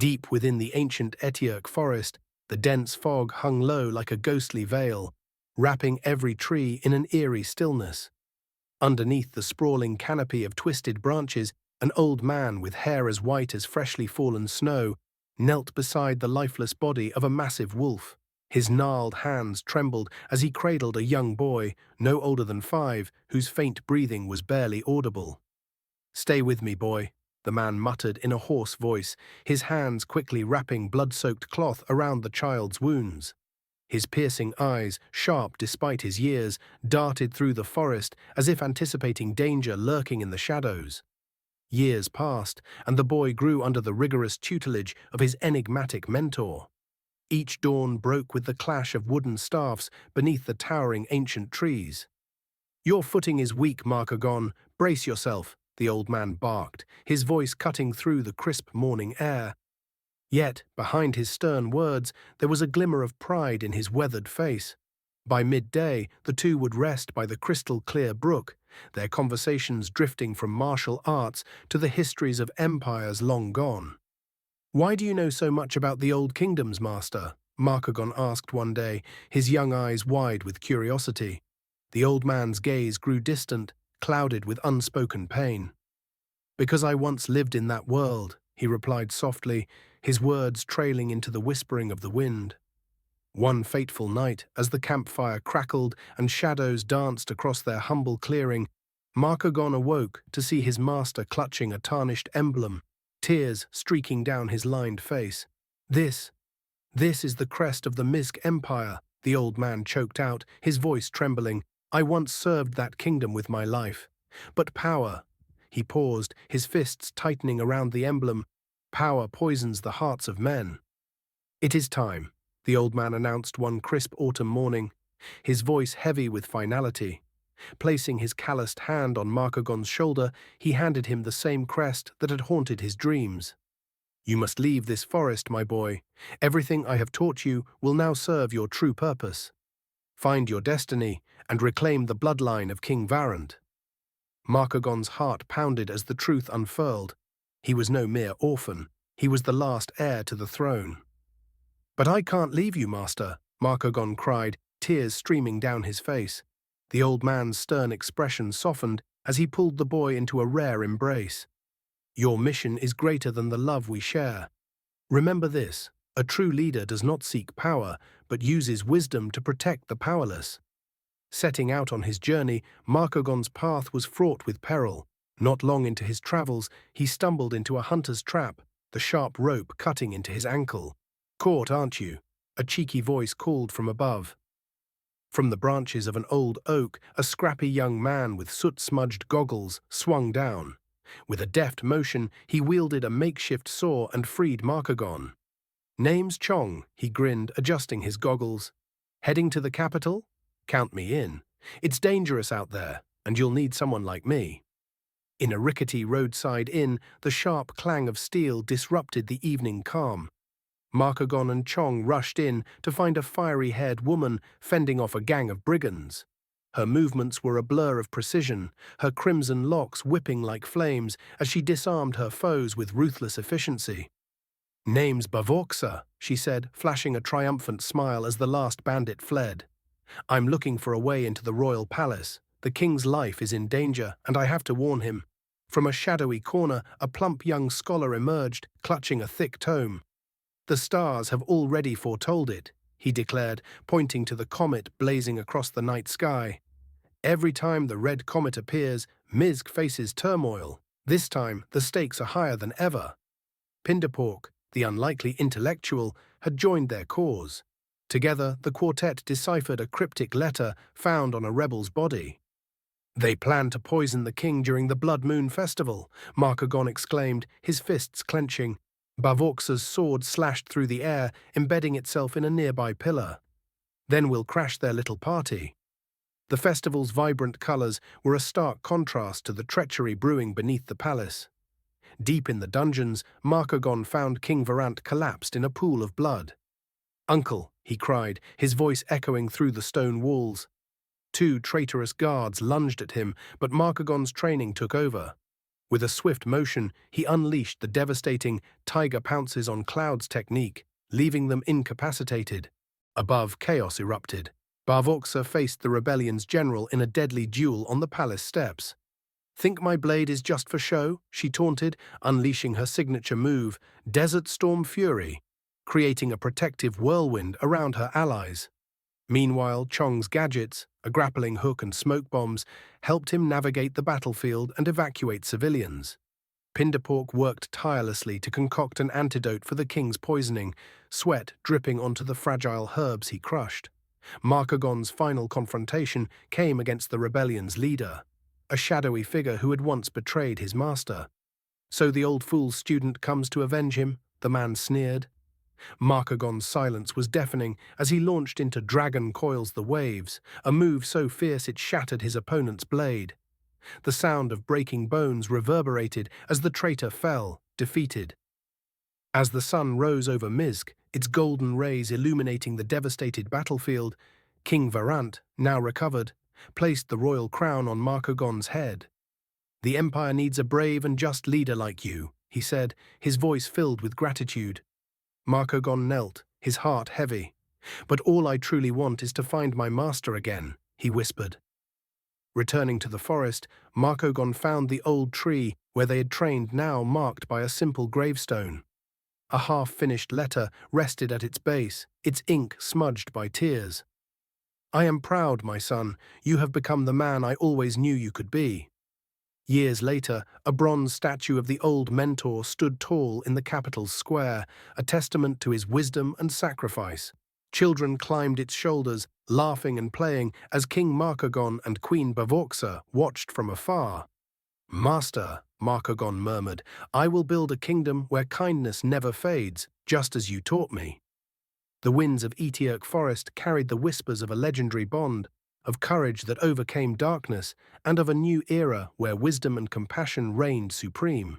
Deep within the ancient Etiurk forest, the dense fog hung low like a ghostly veil, wrapping every tree in an eerie stillness. Underneath the sprawling canopy of twisted branches, an old man with hair as white as freshly fallen snow knelt beside the lifeless body of a massive wolf. His gnarled hands trembled as he cradled a young boy, no older than 5, whose faint breathing was barely audible. "Stay with me, boy," the man muttered in a hoarse voice, his hands quickly wrapping blood-soaked cloth around the child's wounds. His piercing eyes, sharp despite his years, darted through the forest as if anticipating danger lurking in the shadows. Years passed, and the boy grew under the rigorous tutelage of his enigmatic mentor. Each dawn broke with the clash of wooden staffs beneath the towering ancient trees. "Your footing is weak, Markagon. Brace yourself," the old man barked, his voice cutting through the crisp morning air. Yet, behind his stern words, there was a glimmer of pride in his weathered face. By midday, the two would rest by the crystal-clear brook, their conversations drifting from martial arts to the histories of empires long gone. "Why do you know so much about the old kingdoms, master?" Markagon asked one day, his young eyes wide with curiosity. The old man's gaze grew distant, clouded with unspoken pain. "Because I once lived in that world," he replied softly, his words trailing into the whispering of the wind. One fateful night, as the campfire crackled and shadows danced across their humble clearing, Markagon awoke to see his master clutching a tarnished emblem, tears streaking down his lined face. This is the crest of the Misk Empire," the old man choked out, his voice trembling. "I once served that kingdom with my life. But power—" He paused, his fists tightening around the emblem. "Power poisons the hearts of men." "It is time," the old man announced one crisp autumn morning, his voice heavy with finality. Placing his calloused hand on Markagon's shoulder, he handed him the same crest that had haunted his dreams. "You must leave this forest, my boy. Everything I have taught you will now serve your true purpose. Find your destiny and reclaim the bloodline of King Varant." Markagon's heart pounded as the truth unfurled. He was no mere orphan. He was the last heir to the throne. "But I can't leave you, master," Markagon cried, tears streaming down his face. The old man's stern expression softened as he pulled the boy into a rare embrace. "Your mission is greater than the love we share. Remember this, a true leader does not seek power, but uses wisdom to protect the powerless." Setting out on his journey, Markagon's path was fraught with peril. Not long into his travels, he stumbled into a hunter's trap, the sharp rope cutting into his ankle. "Caught, aren't you?" a cheeky voice called from above. From the branches of an old oak, a scrappy young man with soot-smudged goggles swung down. With a deft motion, he wielded a makeshift saw and freed Markagon. "Name's Chong," he grinned, adjusting his goggles. "Heading to the capital? Count me in. It's dangerous out there, and you'll need someone like me." In a rickety roadside inn, the sharp clang of steel disrupted the evening calm. Markagon and Chong rushed in to find a fiery-haired woman fending off a gang of brigands. Her movements were a blur of precision, her crimson locks whipping like flames as she disarmed her foes with ruthless efficiency. "Name's Bavoksa," she said, flashing a triumphant smile as the last bandit fled. "I'm looking for a way into the royal palace. The king's life is in danger, and I have to warn him." From a shadowy corner, a plump young scholar emerged, clutching a thick tome. "The stars have already foretold it," he declared, pointing to the comet blazing across the night sky. "Every time the red comet appears, Misk faces turmoil. This time, the stakes are higher than ever." Pinderpork, the unlikely intellectual, had joined their cause. Together, the quartet deciphered a cryptic letter found on a rebel's body. "They plan to poison the king during the Blood Moon Festival," Markagon exclaimed, his fists clenching. Bavoksa's sword slashed through the air, embedding itself in a nearby pillar. "Then we'll crash their little party." The festival's vibrant colors were a stark contrast to the treachery brewing beneath the palace. Deep in the dungeons, Markagon found King Varant collapsed in a pool of blood. "Uncle," he cried, his voice echoing through the stone walls. Two traitorous guards lunged at him, but Markagon's training took over. With a swift motion, he unleashed the devastating tiger pounces on clouds technique, leaving them incapacitated. Above, chaos erupted. Barvoksa faced the rebellion's general in a deadly duel on the palace steps. "Think my blade is just for show?" she taunted, unleashing her signature move, Desert Storm Fury, creating a protective whirlwind around her allies. Meanwhile, Chong's gadgets, a grappling hook and smoke bombs, helped him navigate the battlefield and evacuate civilians. Pinderpork worked tirelessly to concoct an antidote for the king's poisoning, sweat dripping onto the fragile herbs he crushed. Markagon's final confrontation came against the rebellion's leader, a shadowy figure who had once betrayed his master. "So the old fool's student comes to avenge him," the man sneered. Markagon's silence was deafening as he launched into Dragon Coils the Waves, a move so fierce it shattered his opponent's blade. The sound of breaking bones reverberated as the traitor fell, defeated. As the sun rose over Mizk, its golden rays illuminating the devastated battlefield, King Varant, now recovered, placed the royal crown on Markagon's head. "The Empire needs a brave and just leader like you," he said, his voice filled with gratitude. Markagon knelt, his heart heavy. "But all I truly want is to find my master again," he whispered. Returning to the forest, Markagon found the old tree where they had trained now marked by a simple gravestone. A half-finished letter rested at its base, its ink smudged by tears. "I am proud, my son. You have become the man I always knew you could be." Years later, a bronze statue of the old mentor stood tall in the capital's square, a testament to his wisdom and sacrifice. Children climbed its shoulders, laughing and playing, as King Markagon and Queen Bavoksa watched from afar. "Master," Markagon murmured, "I will build a kingdom where kindness never fades, just as you taught me." The winds of Etiirk forest carried the whispers of a legendary bond, of courage that overcame darkness, and of a new era where wisdom and compassion reigned supreme.